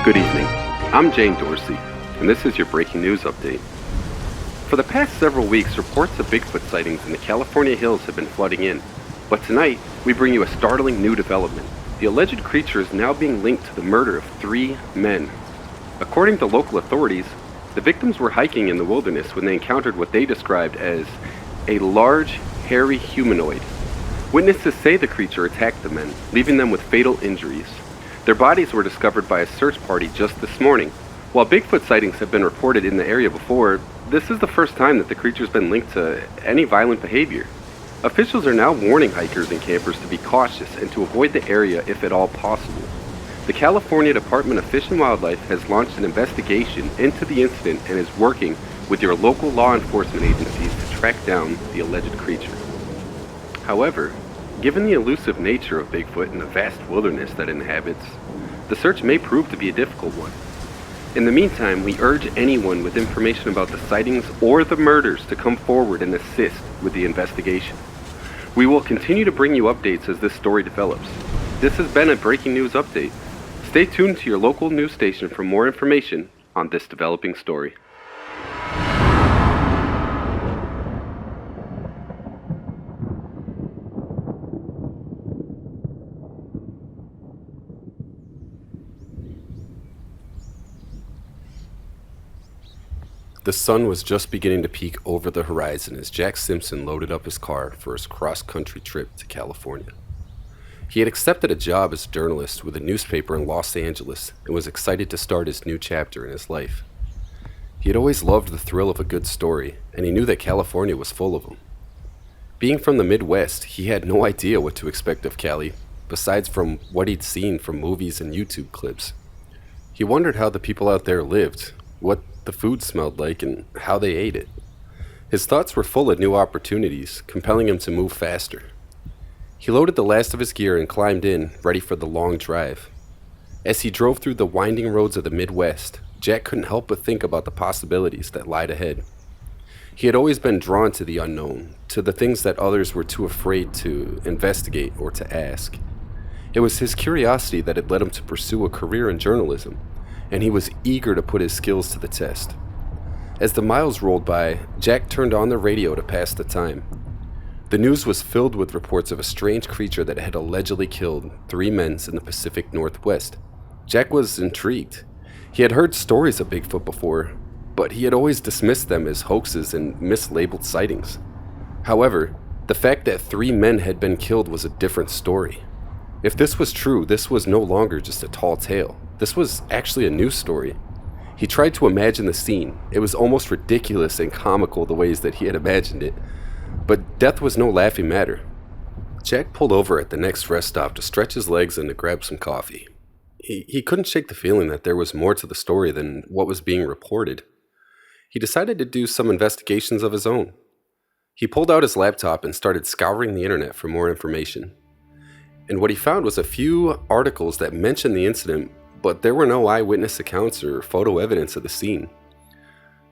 Good evening. I'm Jane Dorsey, and this is your breaking news update. For the past several weeks, reports of Bigfoot sightings in the California hills have been flooding in. But tonight, we bring you a startling new development. The alleged creature is now being linked to the murder of 3 men. According to local authorities, the victims were hiking in the wilderness when they encountered what they described as a large, hairy humanoid. Witnesses say the creature attacked the men, leaving them with fatal injuries. Their bodies were discovered by a search party just this morning. While Bigfoot sightings have been reported in the area before, this is the first time that the creature's been linked to any violent behavior. Officials are now warning hikers and campers to be cautious and to avoid the area if at all possible. The California Department of Fish and Wildlife has launched an investigation into the incident and is working with your local law enforcement agencies to track down the alleged creature. However, given the elusive nature of Bigfoot and the vast wilderness that it inhabits, the search may prove to be a difficult one. In the meantime, we urge anyone with information about the sightings or the murders to come forward and assist with the investigation. We will continue to bring you updates as this story develops. This has been a breaking news update. Stay tuned to your local news station for more information on this developing story. The sun was just beginning to peek over the horizon as Jack Simpson loaded up his car for his cross-country trip to California. He had accepted a job as a journalist with a newspaper in Los Angeles and was excited to start his new chapter in his life. He had always loved the thrill of a good story, and he knew that California was full of them. Being from the Midwest, he had no idea what to expect of Cali, besides from what he'd seen from movies and YouTube clips. He wondered how the people out there lived, what the food smelled like, and how they ate it. His thoughts were full of new opportunities, compelling him to move faster. He loaded the last of his gear and climbed in, ready for the long drive. As he drove through the winding roads of the Midwest, Jack couldn't help but think about the possibilities that lied ahead. He had always been drawn to the unknown, to the things that others were too afraid to investigate or to ask. It was his curiosity that had led him to pursue a career in journalism, and he was eager to put his skills to the test. As the miles rolled by, Jack turned on the radio to pass the time. The news was filled with reports of a strange creature that had allegedly killed 3 men in the Pacific Northwest. Jack was intrigued. He had heard stories of Bigfoot before, but he had always dismissed them as hoaxes and mislabeled sightings. However, the fact that 3 men had been killed was a different story. If this was true, this was no longer just a tall tale. This was actually a news story. He tried to imagine the scene. It was almost ridiculous and comical the ways that he had imagined it. But death was no laughing matter. Jack pulled over at the next rest stop to stretch his legs and to grab some coffee. He couldn't shake the feeling that there was more to the story than what was being reported. He decided to do some investigations of his own. He pulled out his laptop and started scouring the internet for more information. And what he found was a few articles that mentioned the incident, but there were no eyewitness accounts or photo evidence of the scene.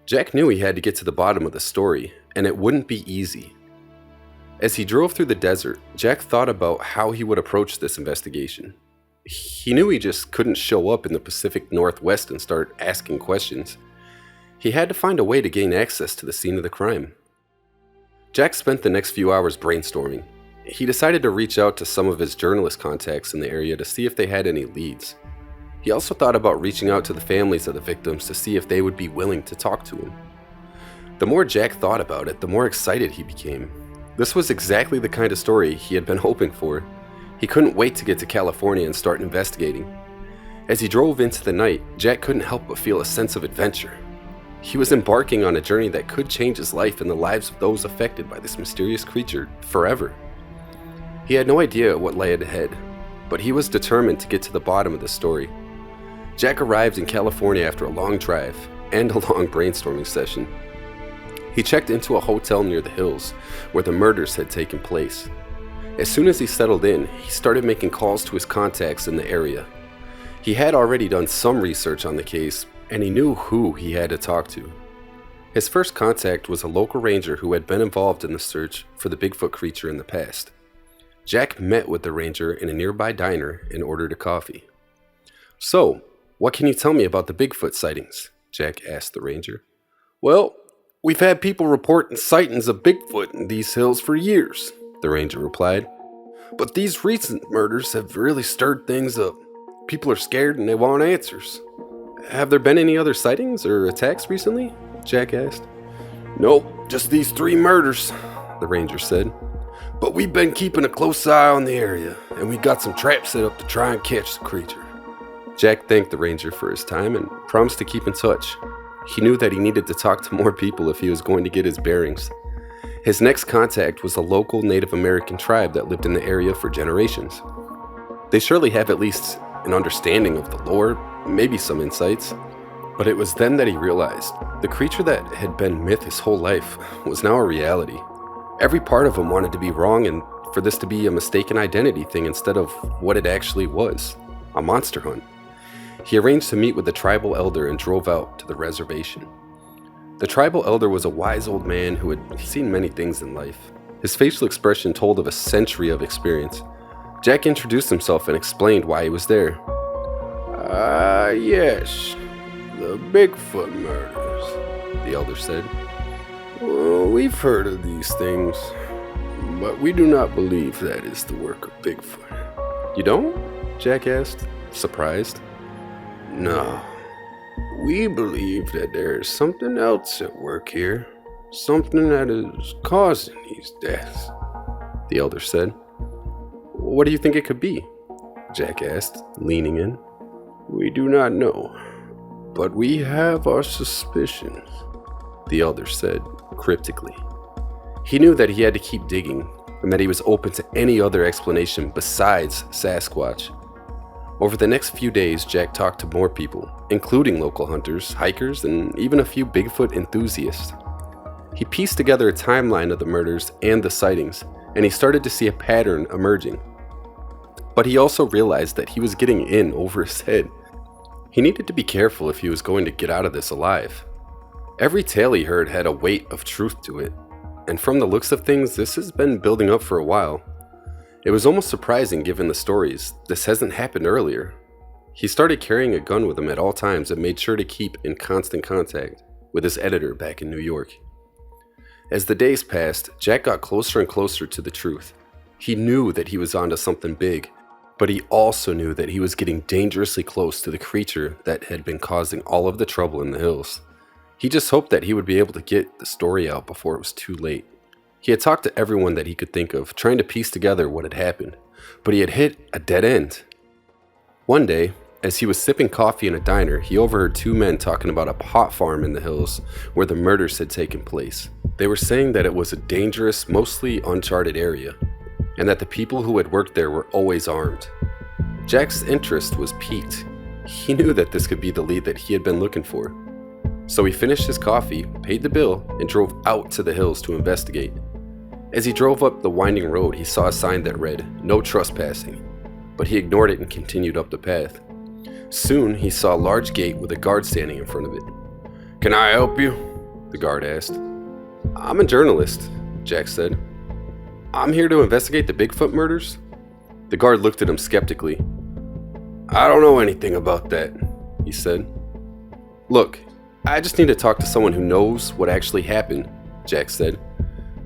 Jack knew he had to get to the bottom of the story, and it wouldn't be easy. As he drove through the desert, Jack thought about how he would approach this investigation. He knew he just couldn't show up in the Pacific Northwest and start asking questions. He had to find a way to gain access to the scene of the crime. Jack spent the next few hours brainstorming. He decided to reach out to some of his journalist contacts in the area to see if they had any leads. He also thought about reaching out to the families of the victims to see if they would be willing to talk to him. The more Jack thought about it, the more excited he became. This was exactly the kind of story he had been hoping for. He couldn't wait to get to California and start investigating. As he drove into the night, Jack couldn't help but feel a sense of adventure. He was embarking on a journey that could change his life and the lives of those affected by this mysterious creature forever. He had no idea what lay ahead, but he was determined to get to the bottom of the story. Jack arrived in California after a long drive and a long brainstorming session. He checked into a hotel near the hills where the murders had taken place. As soon as he settled in, he started making calls to his contacts in the area. He had already done some research on the case, and he knew who he had to talk to. His first contact was a local ranger who had been involved in the search for the Bigfoot creature in the past. Jack met with the ranger in a nearby diner and ordered a coffee. "So, What can you tell me about the Bigfoot sightings? Jack asked the ranger. Well, we've had people reporting sightings of Bigfoot in these hills for years, the ranger replied. But these recent murders have really stirred things up. People are scared and they want answers. Have there been any other sightings or attacks recently? Jack asked. Nope, just these 3 murders, the ranger said. But we've been keeping a close eye on the area, and we got some traps set up to try and catch the creature. Jack thanked the ranger for his time and promised to keep in touch. He knew that he needed to talk to more people if he was going to get his bearings. His next contact was a local Native American tribe that lived in the area for generations. They surely have at least an understanding of the lore, maybe some insights. But it was then that he realized the creature that had been myth his whole life was now a reality. Every part of him wanted to be wrong and for this to be a mistaken identity thing instead of what it actually was, a monster hunt. He arranged to meet with the tribal elder and drove out to the reservation. The tribal elder was a wise old man who had seen many things in life. His facial expression told of a century of experience. Jack introduced himself and explained why he was there. Yes, the Bigfoot murders, the elder said. Well, we've heard of these things, but we do not believe that is the work of Bigfoot. You don't? Jack asked, surprised. No. We believe that there is something else at work here, something that is causing these deaths, the elder said. What do you think it could be? Jack asked, leaning in. We do not know, but we have our suspicions, the elder said, cryptically. He knew that he had to keep digging, and that he was open to any other explanation besides Sasquatch. Over the next few days, Jack talked to more people, including local hunters, hikers, and even a few Bigfoot enthusiasts. He pieced together a timeline of the murders and the sightings, and he started to see a pattern emerging. But he also realized that he was getting in over his head. He needed to be careful if he was going to get out of this alive. Every tale he heard had a weight of truth to it, and from the looks of things, this has been building up for a while. It was almost surprising given the stories. This hasn't happened earlier. He started carrying a gun with him at all times and made sure to keep in constant contact with his editor back in New York. As the days passed, Jack got closer and closer to the truth. He knew that he was onto something big, but he also knew that he was getting dangerously close to the creature that had been causing all of the trouble in the hills. He just hoped that he would be able to get the story out before it was too late. He had talked to everyone that he could think of, trying to piece together what had happened, but he had hit a dead end. One day, as he was sipping coffee in a diner, he overheard 2 men talking about a pot farm in the hills where the murders had taken place. They were saying that it was a dangerous, mostly uncharted area, and that the people who had worked there were always armed. Jack's interest was piqued. He knew that this could be the lead that he had been looking for. So he finished his coffee, paid the bill, and drove out to the hills to investigate. As he drove up the winding road, he saw a sign that read, "No trespassing," but he ignored it and continued up the path. Soon, he saw a large gate with a guard standing in front of it. "Can I help you?" the guard asked. "I'm a journalist," Jack said. "I'm here to investigate the Bigfoot murders." The guard looked at him skeptically. "I don't know anything about that," he said. "Look, I just need to talk to someone who knows what actually happened," Jack said,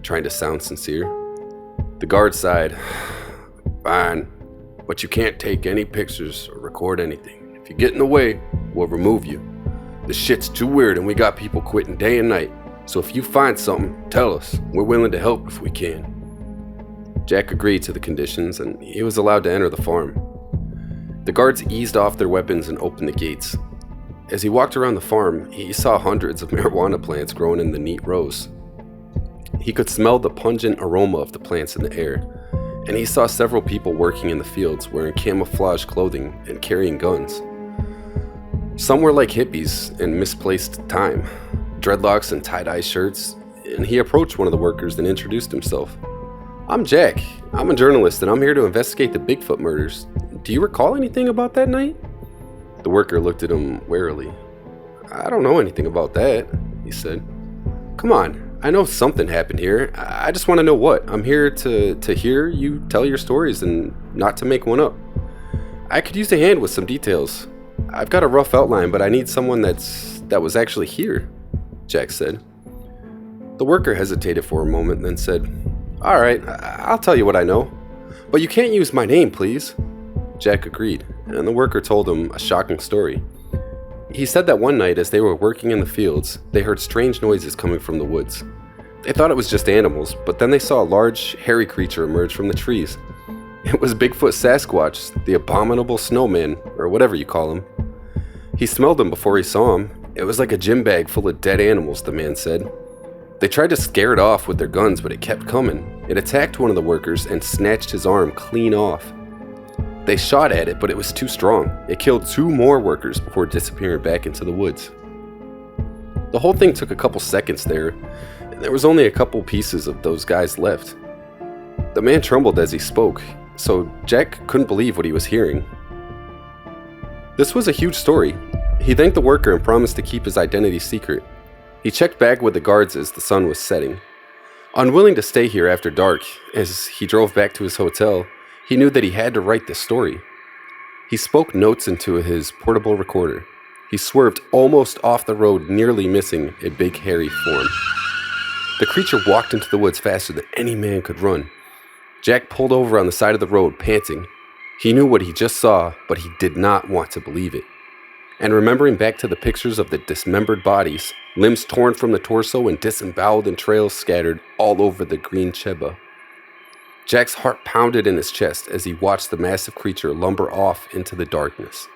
trying to sound sincere. The guard sighed. "Fine, but you can't take any pictures or record anything. If you get in the way, we'll remove you. This shit's too weird and we got people quitting day and night. So if you find something, tell us. We're willing to help if we can." Jack agreed to the conditions and he was allowed to enter the farm. The guards eased off their weapons and opened the gates. As he walked around the farm, he saw hundreds of marijuana plants growing in the neat rows. He could smell the pungent aroma of the plants in the air, and he saw several people working in the fields wearing camouflage clothing and carrying guns. Some were like hippies in misplaced time, dreadlocks and tie-dye shirts, and he approached one of the workers and introduced himself. "I'm Jack. I'm a journalist, and I'm here to investigate the Bigfoot murders. Do you recall anything about that night?" The worker looked at him warily. "I don't know anything about that," he said. "Come on, I know something happened here. I just want to know what. I'm here to hear you tell your stories and not to make one up. I could use a hand with some details. I've got a rough outline, but I need someone that was actually here, Jack said. The worker hesitated for a moment and then said, "All right, I'll tell you what I know. But you can't use my name, please." Jack agreed, and the worker told him a shocking story. He said that one night as they were working in the fields, they heard strange noises coming from the woods. They thought it was just animals, but then they saw a large, hairy creature emerge from the trees. It was Bigfoot Sasquatch, the abominable snowman, or whatever you call him. He smelled him before he saw him. It was like a gym bag full of dead animals, the man said. They tried to scare it off with their guns, but it kept coming. It attacked one of the workers and snatched his arm clean off. They shot at it, but it was too strong. It killed 2 more workers before disappearing back into the woods. The whole thing took a couple seconds there, and there was only a couple pieces of those guys left. The man trembled as he spoke, so Jack couldn't believe what he was hearing. This was a huge story. He thanked the worker and promised to keep his identity secret. He checked back with the guards as the sun was setting. Unwilling to stay here after dark, as he drove back to his hotel, he knew that he had to write this story. He spoke notes into his portable recorder. He swerved almost off the road, nearly missing a big hairy form. The creature walked into the woods faster than any man could run. Jack pulled over on the side of the road, panting. He knew what he just saw, but he did not want to believe it. And remembering back to the pictures of the dismembered bodies, limbs torn from the torso and disemboweled and trails scattered all over the green cheba. Jack's heart pounded in his chest as he watched the massive creature lumber off into the darkness.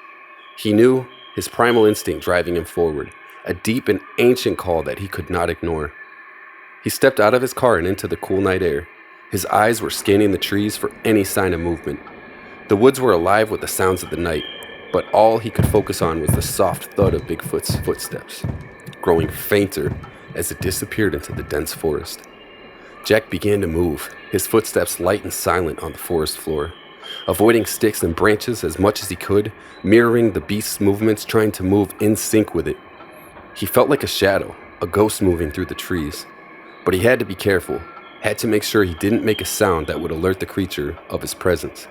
He knew, his primal instinct driving him forward, a deep and ancient call that he could not ignore. He stepped out of his car and into the cool night air. His eyes were scanning the trees for any sign of movement. The woods were alive with the sounds of the night, but all he could focus on was the soft thud of Bigfoot's footsteps, growing fainter as it disappeared into the dense forest. Jack began to move, his footsteps light and silent on the forest floor, avoiding sticks and branches as much as he could, mirroring the beast's movements, trying to move in sync with it. He felt like a shadow, a ghost moving through the trees. But he had to be careful, had to make sure he didn't make a sound that would alert the creature of his presence.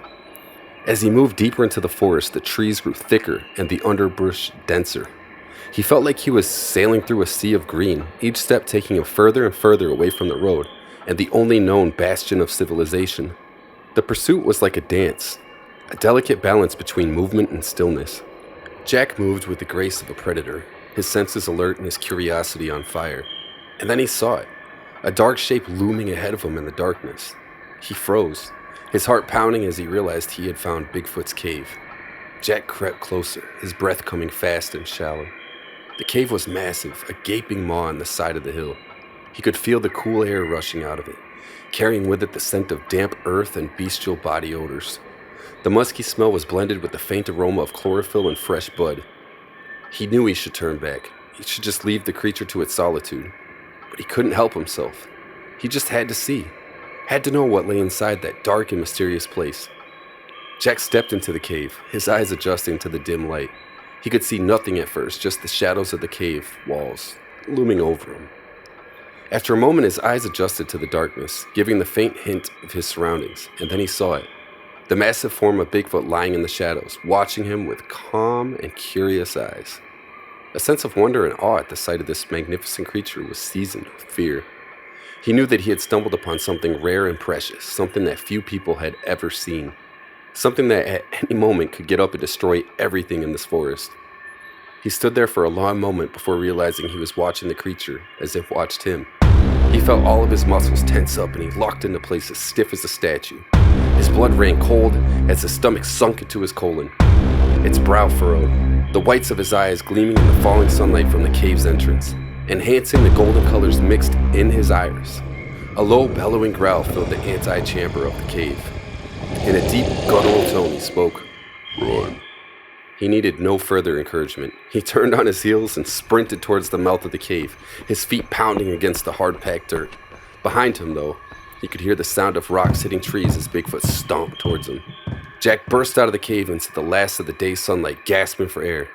As he moved deeper into the forest, the trees grew thicker and the underbrush denser. He felt like he was sailing through a sea of green, each step taking him further and further away from the road, and the only known bastion of civilization. The pursuit was like a dance, a delicate balance between movement and stillness. Jack moved with the grace of a predator, his senses alert and his curiosity on fire. And then he saw it, a dark shape looming ahead of him in the darkness. He froze, his heart pounding as he realized he had found Bigfoot's cave. Jack crept closer, his breath coming fast and shallow. The cave was massive, a gaping maw on the side of the hill. He could feel the cool air rushing out of it, carrying with it the scent of damp earth and bestial body odors. The musky smell was blended with the faint aroma of chlorophyll and fresh bud. He knew he should turn back. He should just leave the creature to its solitude. But he couldn't help himself. He just had to see, had to know what lay inside that dark and mysterious place. Jack stepped into the cave, his eyes adjusting to the dim light. He could see nothing at first, just the shadows of the cave walls looming over him. After a moment, his eyes adjusted to the darkness, giving the faint hint of his surroundings, and then he saw it. The massive form of Bigfoot lying in the shadows, watching him with calm and curious eyes. A sense of wonder and awe at the sight of this magnificent creature was seasoned with fear. He knew that he had stumbled upon something rare and precious, something that few people had ever seen, something that at any moment could get up and destroy everything in this forest. He stood there for a long moment before realizing he was watching the creature as it watched him. He felt all of his muscles tense up and he locked into place as stiff as a statue. His blood ran cold as his stomach sunk into his colon. Its brow furrowed, the whites of his eyes gleaming in the falling sunlight from the cave's entrance, enhancing the golden colors mixed in his iris. A low, bellowing growl filled the antechamber of the cave. In a deep, guttural tone, he spoke, "Run." He needed no further encouragement. He turned on his heels and sprinted towards the mouth of the cave, his feet pounding against the hard-packed dirt. Behind him, though, he could hear the sound of rocks hitting trees as Bigfoot stomped towards him. Jack burst out of the cave into the last of the day's sunlight, gasping for air.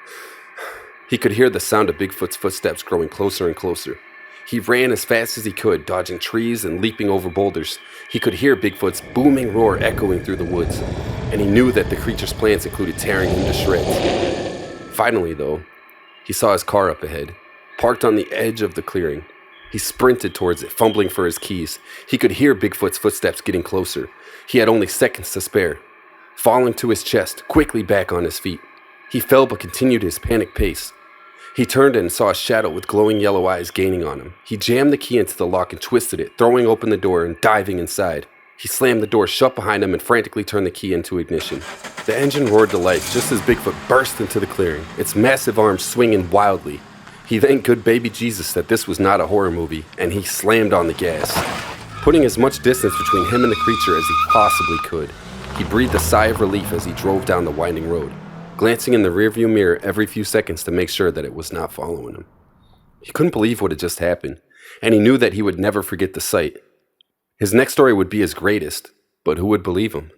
He could hear the sound of Bigfoot's footsteps growing closer and closer. He ran as fast as he could, dodging trees and leaping over boulders. He could hear Bigfoot's booming roar echoing through the woods, and he knew that the creature's plans included tearing him to shreds. Finally, though, he saw his car up ahead, parked on the edge of the clearing. He sprinted towards it, fumbling for his keys. He could hear Bigfoot's footsteps getting closer. He had only seconds to spare. Falling to his chest, quickly back on his feet. He fell but continued his panic pace. He turned and saw a shadow with glowing yellow eyes gaining on him. He jammed the key into the lock and twisted it, throwing open the door and diving inside. He slammed the door shut behind him and frantically turned the key into ignition. The engine roared to life just as Bigfoot burst into the clearing, its massive arms swinging wildly. He thanked good baby Jesus that this was not a horror movie, and he slammed on the gas, putting as much distance between him and the creature as he possibly could. He breathed a sigh of relief as he drove down the winding road, glancing in the rearview mirror every few seconds to make sure that it was not following him. He couldn't believe what had just happened, and he knew that he would never forget the sight. His next story would be his greatest, but who would believe him?